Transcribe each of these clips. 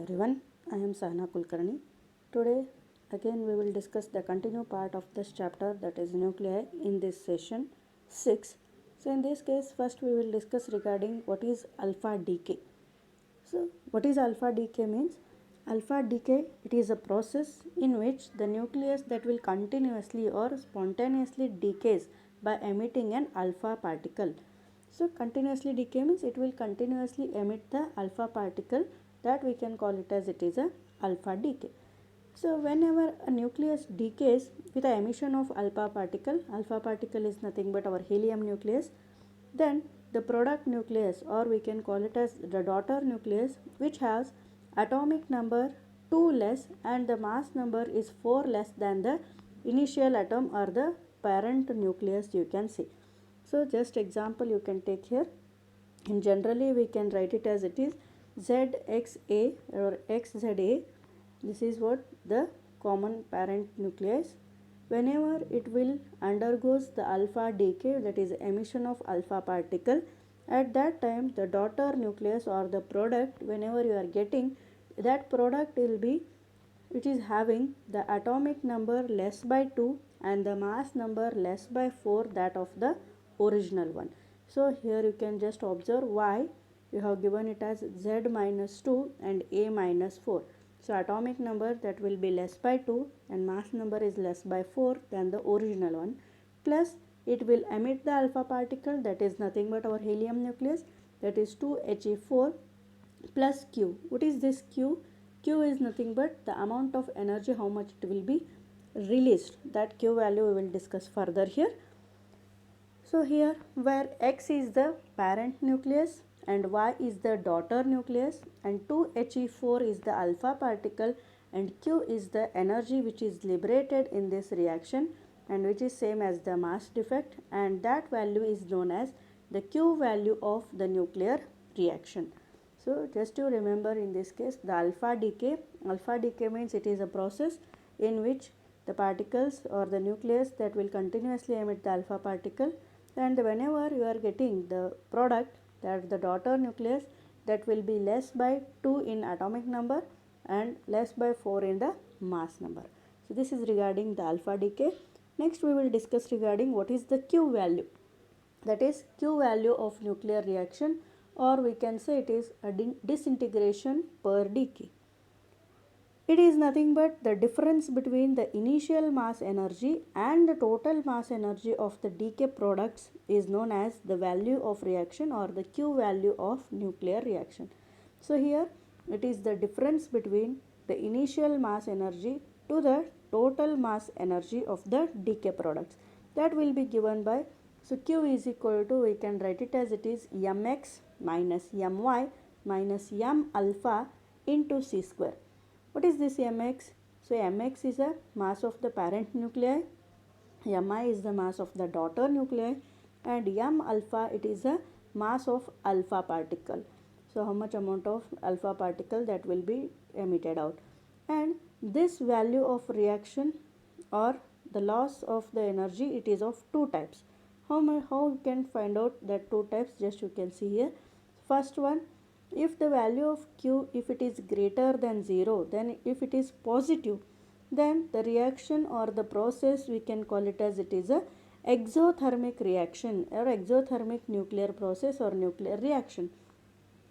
everyone, I am Sahna Kulkarni. Today again we will discuss the continued part of this chapter, that is nuclei, in this session 6. So in this case first we will discuss regarding what is alpha decay. So what is alpha decay means? Alpha decay, it is a process in which the nucleus that will continuously or spontaneously decays by emitting an alpha particle. So continuously decay means it will continuously emit the alpha particle, that we can call it as it is a alpha decay. So whenever a nucleus decays with the emission of alpha particle is nothing but our helium nucleus, then the product nucleus, or we can call it as the daughter nucleus, which has atomic number 2 less and the mass number is 4 less than the initial atom or the parent nucleus, you can see. So just example you can take here. And generally we can write it as it is ZXA or XZA. This is what the common parent nucleus. Whenever it will undergoes the alpha decay, that is emission of alpha particle, at that time the daughter nucleus or the product, whenever you are getting that product, will be which is having the atomic number less by 2 and the mass number less by 4 that of the original one. So here you can just observe why you have given it as Z minus 2 and A minus 4. So atomic number that will be less by 2 and mass number is less by 4 than the original one, plus it will emit the alpha particle, that is nothing but our helium nucleus, that is 2He4 plus Q. What is this Q? Q is nothing but the amount of energy, how much it will be released. That Q value we will discuss further here. So here where X is the parent nucleus and Y is the daughter nucleus and 2He4 is the alpha particle and Q is the energy which is liberated in this reaction and which is same as the mass defect, and that value is known as the Q value of the nuclear reaction. So just to remember, in this case the alpha decay means it is a process in which the particles or the nucleus that will continuously emit the alpha particle, and whenever you are getting the product, that the daughter nucleus, that will be less by 2 in atomic number and less by 4 in the mass number. So this is regarding the alpha decay. Next we will discuss regarding what is the Q value, that is Q value of nuclear reaction, or we can say it is a disintegration per decay. It is nothing but the difference between the initial mass energy and the total mass energy of the decay products is known as the value of reaction or the Q value of nuclear reaction. So here it is the difference between the initial mass energy to the total mass energy of the decay products, that will be given by, so Q is equal to, we can write it as it is mx minus my minus m alpha into c square. What is this mx? So mx is a mass of the parent nuclei, mi is the mass of the daughter nuclei, and m alpha, it is a mass of alpha particle. So how much amount of alpha particle that will be emitted out, and this value of reaction or the loss of the energy, it is of two types. How you can find out that two types? Just you can see here. First one, if the value of Q, if it is greater than 0, then if it is positive, then the reaction or the process, we can call it as it is a exothermic reaction or exothermic nuclear process or nuclear reaction.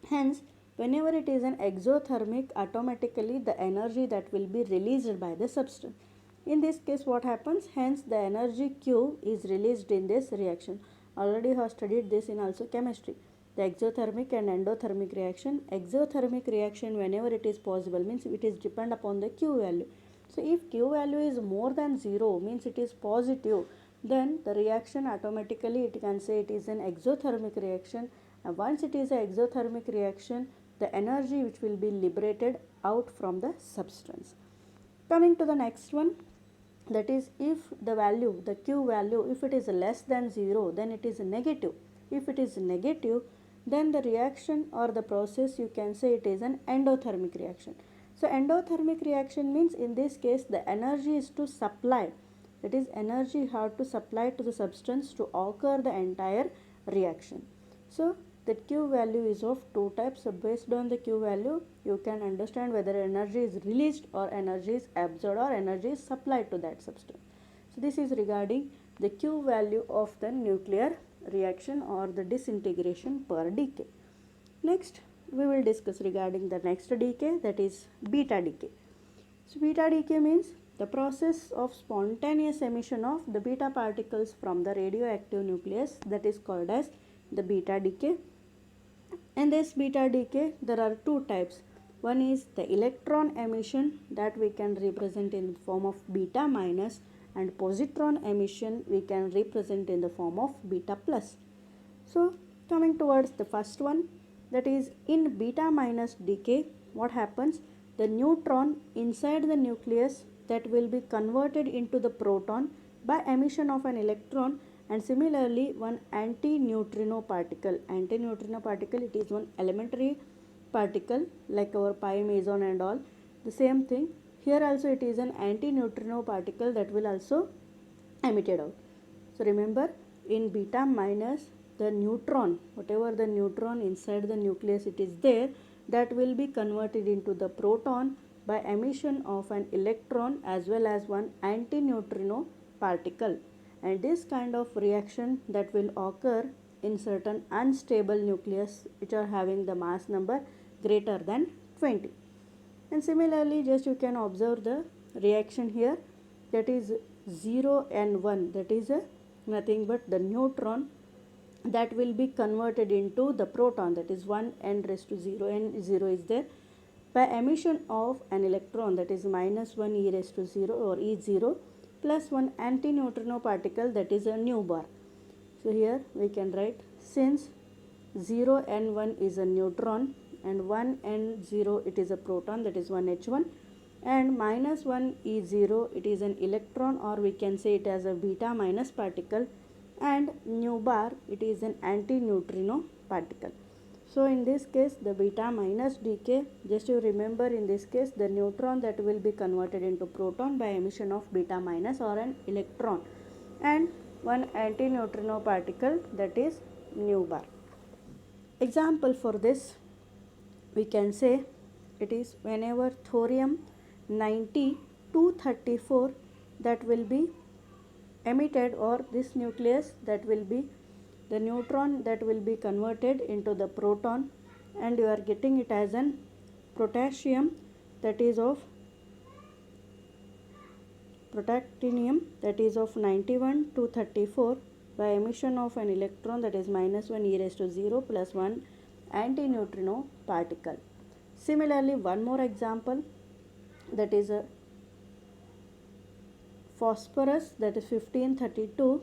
Hence whenever it is an exothermic, automatically the energy that will be released by the substance. In this case what happens? Hence the energy Q is released in this reaction. Already have studied this in also chemistry. The exothermic and endothermic reaction. Exothermic reaction, whenever it is possible, means it is depend upon the Q value. So if Q value is more than 0, means it is positive, then the reaction automatically, it can say it is an exothermic reaction. And once it is an exothermic reaction, the energy which will be liberated out from the substance. Coming to the next one, that is if the value, the Q value, if it is less than 0, then it is negative. If it is negative, then the reaction or the process, you can say it is an endothermic reaction. So endothermic reaction means in this case the energy is to supply, that is energy you have to supply to the substance to occur the entire reaction. So that Q value is of two types. So based on the Q value, you can understand whether energy is released or energy is absorbed or energy is supplied to that substance. So this is regarding the Q value of the nuclear reaction or the disintegration per decay. Next, we will discuss regarding the next decay, that is beta decay. So beta decay means the process of spontaneous emission of the beta particles from the radioactive nucleus, that is called as the beta decay. In this beta decay, there are two types. One is the electron emission that we can represent in the form of beta minus, and positron emission we can represent in the form of beta plus. So coming towards the first one, that is in beta minus decay, what happens? The neutron inside the nucleus that will be converted into the proton by emission of an electron, and similarly one anti-neutrino particle. Anti-neutrino particle, it is one elementary particle like our pi meson and all. The same thing here also, it is an anti-neutrino particle that will also emitted out. So remember, in beta minus, the neutron, whatever the neutron inside the nucleus it is there, that will be converted into the proton by emission of an electron as well as one anti-neutrino particle. And this kind of reaction that will occur in certain unstable nucleus which are having the mass number greater than 20. And similarly, just you can observe the reaction here, that is 0 and 1, that is nothing but the neutron that will be converted into the proton, that is 1 n raised to 0, and 0 is there, by emission of an electron, that is minus 1 e raised to 0 or E0 plus one anti-neutrino particle, that is a nu bar. So here we can write, since 0 n 1 is a neutron and 1 n 0 it is a proton, that is 1 H1, and minus 1 E0 it is an electron, or we can say it as a beta minus particle, and nu bar it is an anti-neutrino particle. So in this case, the beta minus decay, just you remember, in this case the neutron that will be converted into proton by emission of beta minus or an electron, and one anti-neutrino particle, that is nu bar. Example for this, we can say it is whenever thorium 90 234 that will be emitted, or this nucleus that will be the neutron that will be converted into the proton, and you are getting it as an potassium that is of protactinium that is of 91 234 by emission of an electron, that is minus 1 e raised to 0 plus 1 anti-neutrino particle. Similarly, one more example, that is a phosphorus, that is 1532.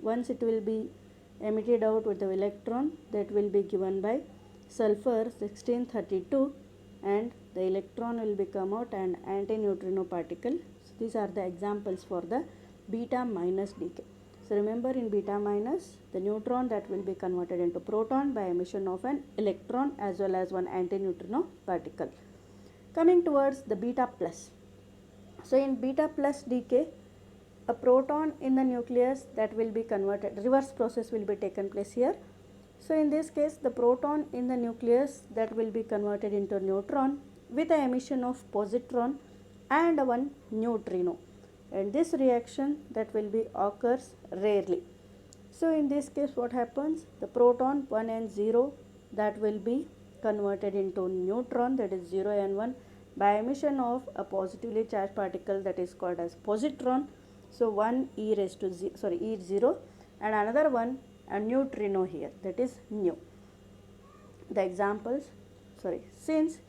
Once it will be emitted out with the electron, that will be given by sulfur 1632, and the electron will become out and anti-neutrino particle. So these are the examples for the beta minus decay. So remember, in beta minus, the neutron that will be converted into proton by emission of an electron as well as one anti-neutrino particle. Coming towards the beta plus. So in beta plus decay, a proton in the nucleus that will be converted, reverse process will be taken place here. So in this case, the proton in the nucleus that will be converted into neutron with the emission of positron and one neutrino, and this reaction that will be occurs rarely. So in this case, what happens? The proton 1 and 0 that will be converted into neutron, that is 0 and 1, by emission of a positively charged particle that is called as positron. So 1 e raised to E0, and another one a neutrino here, that is nu. The examples, since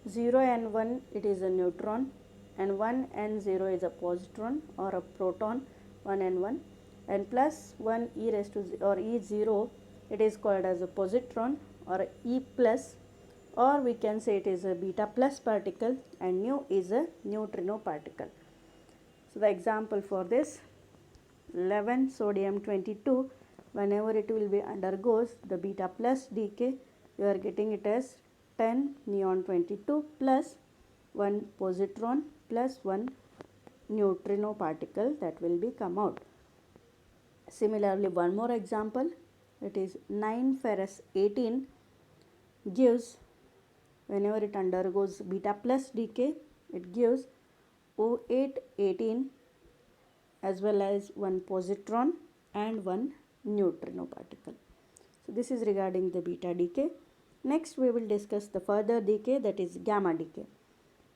0 and 1 it is a neutron, and 1 and 0 is a positron or a proton, 1 and 1, and plus 1 e raised to or E0 it is called as a positron or E plus, or we can say it is a beta plus particle, and nu is a neutrino particle. So the example for this, 11 sodium 22, whenever it will be undergoes the beta plus decay, you are getting it as 10 neon 22 plus 1 positron plus 1 neutrino particle that will be come out. Similarly, one more example, that is 9 ferrous 18 gives, whenever it undergoes beta plus decay, it gives O8 18 as well as one positron and one neutrino particle. So this is regarding the beta decay. Next we will discuss the further decay, that is gamma decay.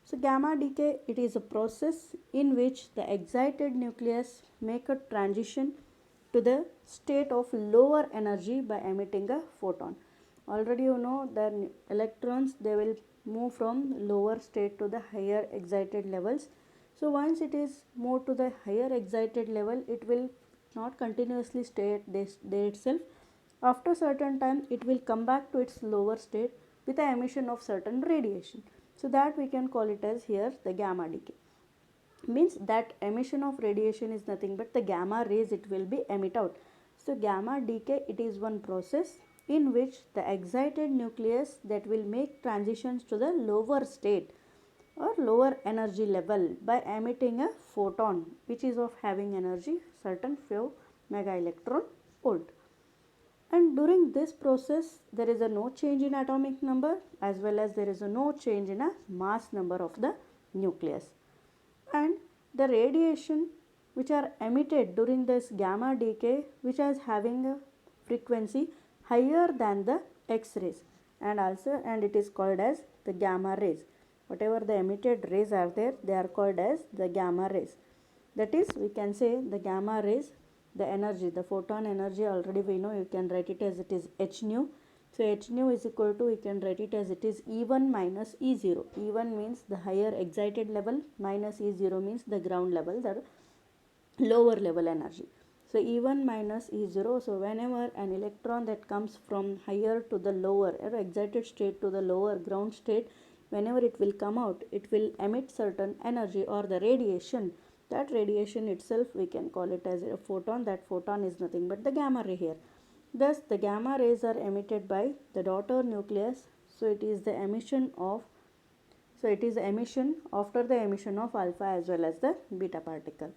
So gamma decay, it is a process in which the excited nucleus make a transition to the state of lower energy by emitting a photon. Already you know that electrons, they will move from lower state to the higher excited levels. So once it is moved to the higher excited level, it will not continuously stay there itself. After certain time, it will come back to its lower state with the emission of certain radiation. So that we can call it as here the gamma decay. Means that emission of radiation is nothing but the gamma rays it will be emit out. So gamma decay, it is one process in which the excited nucleus that will make transitions to the lower state or lower energy level by emitting a photon which is of having energy certain few mega electron volt. And during this process there is a no change in atomic number as well as there is a no change in a mass number of the nucleus. And the radiation which are emitted during this gamma decay, which is having a frequency higher than the X-rays, and it is called as the gamma rays. Whatever the emitted rays are there, they are called as the gamma rays. That is, we can say the gamma rays, the energy, the photon energy, already we know, you can write it as it is h nu. So h nu is equal to, we can write it as it is E1 minus E0. E1 means the higher excited level, minus E0 means the ground level, the lower level energy. So E1 minus E0, so whenever an electron that comes from higher to the lower or excited state to the lower ground state, whenever it will come out, it will emit certain energy or the radiation. That radiation itself we can call it as a photon. That photon is nothing but the gamma ray here. Thus the gamma rays are emitted by the daughter nucleus. So it is the emission after the emission of alpha as well as the beta particle.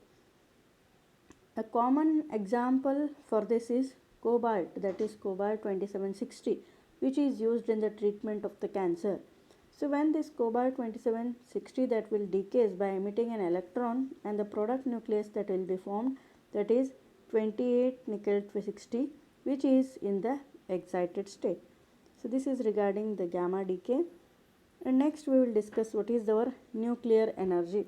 A common example for this is cobalt, that is cobalt 2760, which is used in the treatment of the cancer. So when this cobalt 2760 that will decays by emitting an electron, and the product nucleus that will be formed, that is 28 nickel 60, which is in the excited state. So this is regarding the gamma decay. And next we will discuss what is our nuclear energy.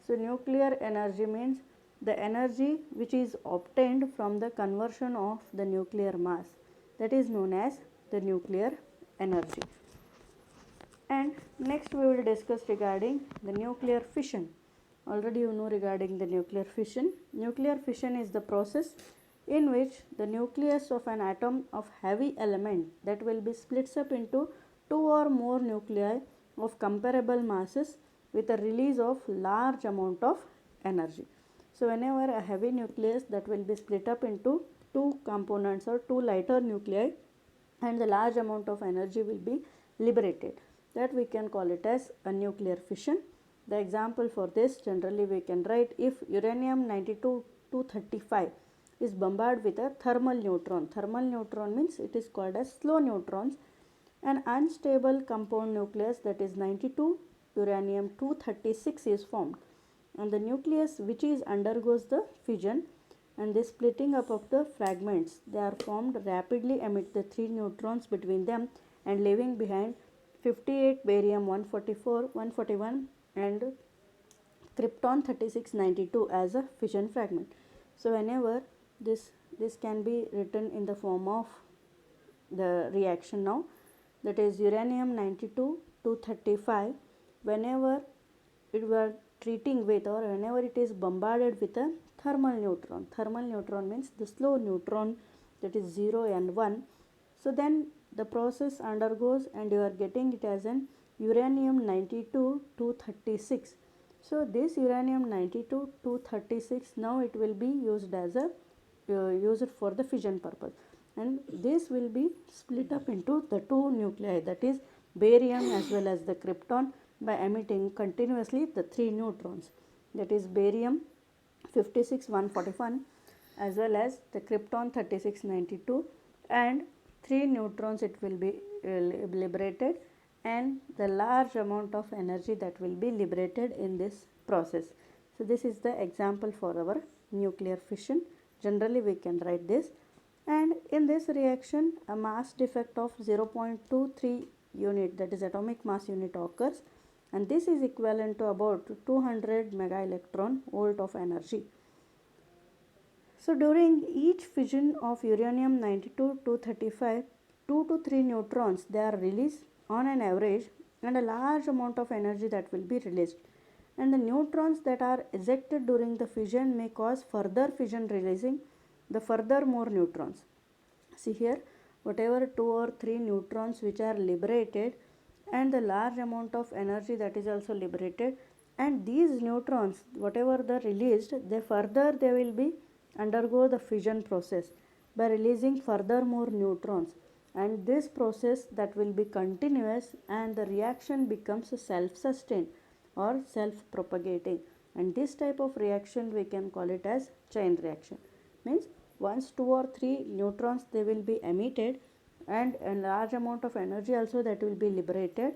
So nuclear energy means the energy which is obtained from the conversion of the nuclear mass, that is known as the nuclear energy. And next we will discuss regarding the nuclear fission. Already you know regarding the nuclear fission. Nuclear fission is the process in which the nucleus of an atom of heavy element that will be splits up into two or more nuclei of comparable masses with a release of large amount of energy. So whenever a heavy nucleus that will be split up into two components or two lighter nuclei, and the large amount of energy will be liberated, that we can call it as a nuclear fission. The example for this, generally we can write, if uranium 92-235 is bombarded with a thermal neutron. Thermal neutron means it is called as slow neutrons. An unstable compound nucleus, that is 92 uranium 236 is formed, and the nucleus which is undergoes the fission, and this splitting up of the fragments, they are formed rapidly emit the three neutrons between them and leaving behind 58 barium 144 141 and krypton 3692 as a fission fragment. So whenever this can be written in the form of the reaction now, that is uranium 92 235, whenever it were treating with or whenever it is bombarded with a thermal neutron. Thermal neutron means the slow neutron, that is 0 and 1. So then the process undergoes and you are getting it as an uranium 92 236. So this uranium 92 236, now it will be used as a used for the fission purpose, and this will be split up into the two nuclei, that is barium as well as the krypton, by emitting continuously the three neutrons, that is barium 56 141 as well as the krypton 3692 and 3 neutrons it will be liberated, and the large amount of energy that will be liberated in this process. So this is the example for our nuclear fission. Generally we can write this, and in this reaction a mass defect of 0.23 unit, that is atomic mass unit, occurs, and this is equivalent to about 200 mega electron volt of energy. So during each fission of uranium 92 235, 2 to 3 neutrons they are released on an average, and a large amount of energy that will be released. And the neutrons that are ejected during the fission may cause further fission, releasing the further more neutrons. See here, whatever 2 or 3 neutrons which are liberated, and the large amount of energy that is also liberated, and these neutrons whatever they released, they will be undergo the fission process by releasing further more neutrons, and this process that will be continuous, and the reaction becomes self-sustained or self-propagating, and this type of reaction we can call it as chain reaction. Means once 2 or 3 neutrons they will be emitted, and a large amount of energy also that will be liberated,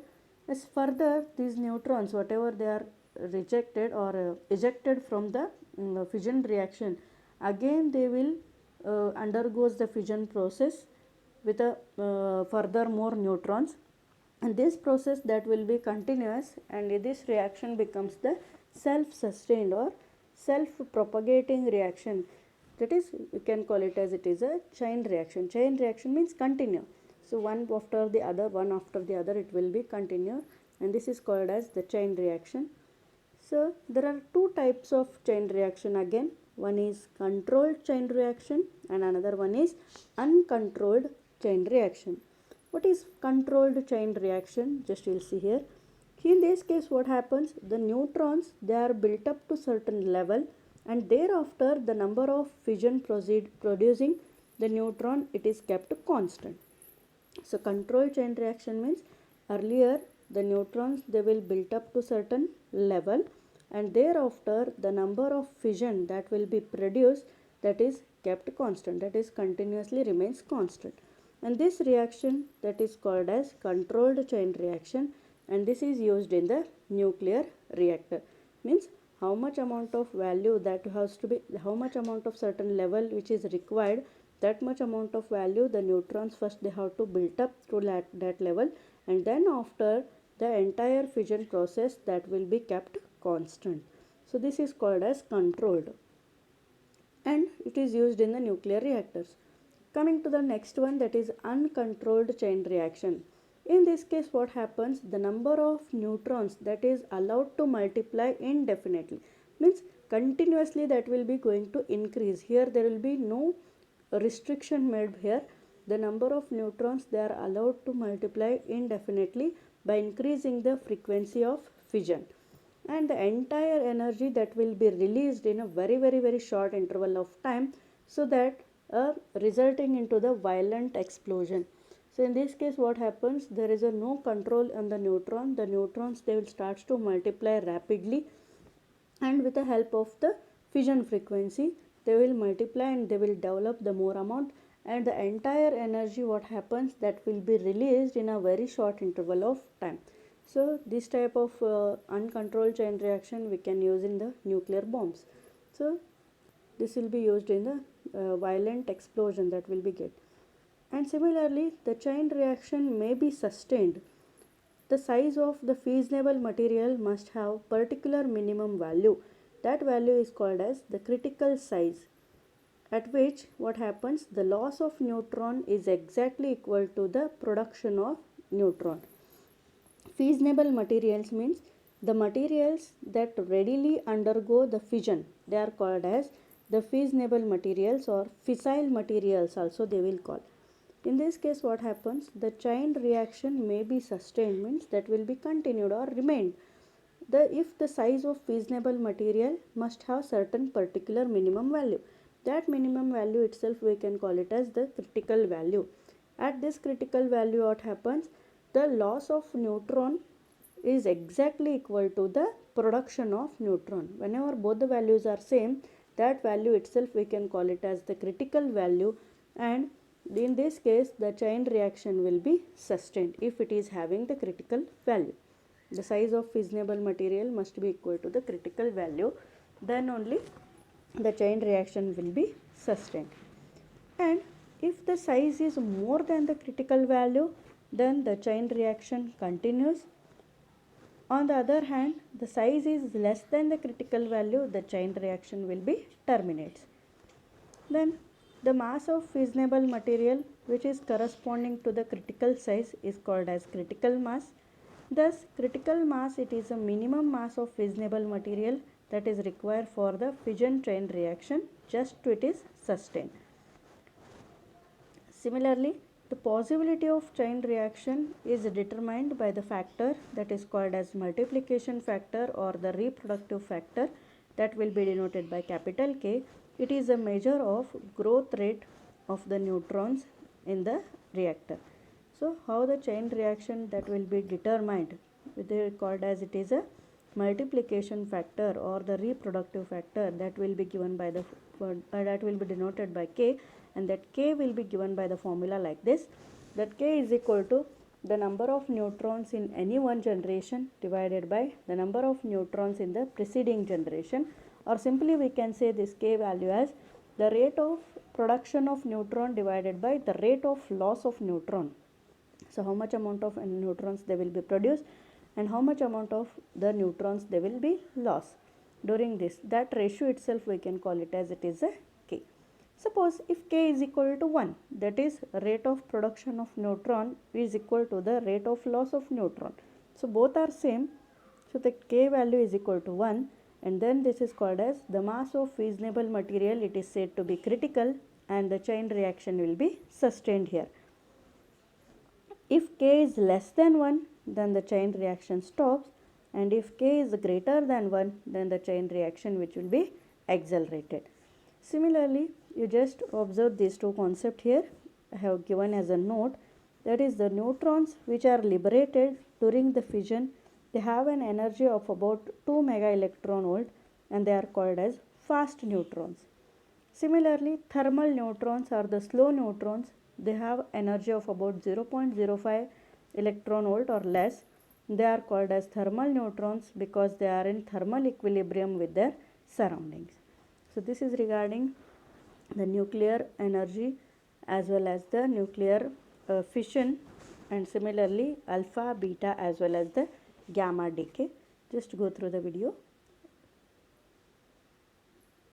as further these neutrons whatever they are rejected or ejected from the fission reaction, again they will undergoes the fission process with a further more neutrons, and this process that will be continuous, and this reaction becomes the self-sustained or self-propagating reaction. That is, you can call it as it is a chain reaction. Chain reaction means continue, so one after the other it will be continue, and this is called as the chain reaction. So there are two types of chain reaction again. One is controlled chain reaction and another one is uncontrolled chain reaction. What is controlled chain reaction? Just you'll see here. In this case what happens, the neutrons they are built up to certain level, and thereafter the number of fission producing the neutron it is kept constant. So controlled chain reaction means earlier the neutrons they will build up to certain level, and thereafter the number of fission that will be produced that is kept constant, that is continuously remains constant, and this reaction that is called as controlled chain reaction, and this is used in the nuclear reactor. Means how much amount of value that has to be, how much amount of certain level which is required, that much amount of value the neutrons first they have to build up to that level, and then after the entire fission process that will be kept constant. So this is called as controlled, and it is used in the nuclear reactors. Coming to the next one, that is uncontrolled chain reaction. In this case what happens, the number of neutrons that is allowed to multiply indefinitely, means continuously that will be going to increase. Here there will be no restriction made here. The number of neutrons they are allowed to multiply indefinitely by increasing the frequency of fission, and the entire energy that will be released in a very short interval of time, so that resulting into the violent explosion. So in this case what happens, there is a no control on the neutron. The neutrons they will start to multiply rapidly, and with the help of the fission frequency they will multiply and they will develop the more amount, and the entire energy what happens that will be released in a very short interval of time. So this type of uncontrolled chain reaction we can use in the nuclear bombs. So this will be used in the violent explosion that will be get. And similarly the chain reaction may be sustained. The size of the fissionable material must have particular minimum value. That value is called as the critical size, at which what happens, the loss of neutron is exactly equal to the production of neutron. Fissionable materials means the materials that readily undergo the fission, they are called as the fissionable materials, or fissile materials also they will call. In this case what happens, the chain reaction may be sustained, means that will be continued or remained. If the size of fissionable material must have certain particular minimum value, that minimum value itself we can call it as the critical value. At this critical value what happens, the loss of neutron is exactly equal to the production of neutron. Whenever both the values are same, that value itself we can call it as the critical value, and In this case, the chain reaction will be sustained if it is having the critical value. The size of fissionable material must be equal to the critical value, then only the chain reaction will be sustained. And if the size is more than the critical value, then the chain reaction continues. On the other hand, the size is less than the critical value, the chain reaction will be terminates. Then the mass of fissionable material which is corresponding to the critical size is called as critical mass. Thus, critical mass, it is a minimum mass of fissionable material that is required for the fission chain reaction just to it is sustained. Similarly, the possibility of chain reaction is determined by the factor that is called as multiplication factor or the reproductive factor, that will be denoted by capital K. It is a measure of growth rate of the neutrons in the reactor. So, how the chain reaction that will be determined, it is called as it is a multiplication factor or the reproductive factor, that will be given by the that will be denoted by K, and that K will be given by the formula like this, that K is equal to the number of neutrons in any one generation divided by the number of neutrons in the preceding generation, or simply we can say this K value as the rate of production of neutron divided by the rate of loss of neutron. So, how much amount of neutrons they will be produced and how much amount of the neutrons they will be lost during this, that ratio itself we can call it as it is a K. Suppose if K is equal to 1, that is rate of production of neutron is equal to the rate of loss of neutron. So, both are same. So, the K value is equal to 1, and then this is called as the mass of fissionable material, it is said to be critical, and the chain reaction will be sustained here. If K is less than 1, then the chain reaction stops, and if K is greater than 1, then the chain reaction which will be accelerated. Similarly, you just observe these two concepts here. I have given as a note, that is the neutrons which are liberated during the fission, they have an energy of about 2 mega electron volt, and they are called as fast neutrons. Similarly, thermal neutrons or the slow neutrons, they have energy of about 0.05 electron volt or less. They are called as thermal neutrons because they are in thermal equilibrium with their surroundings. So, this is regarding the nuclear energy as well as the nuclear fission, and similarly alpha, beta as well as the gamma decay. Just go through the video.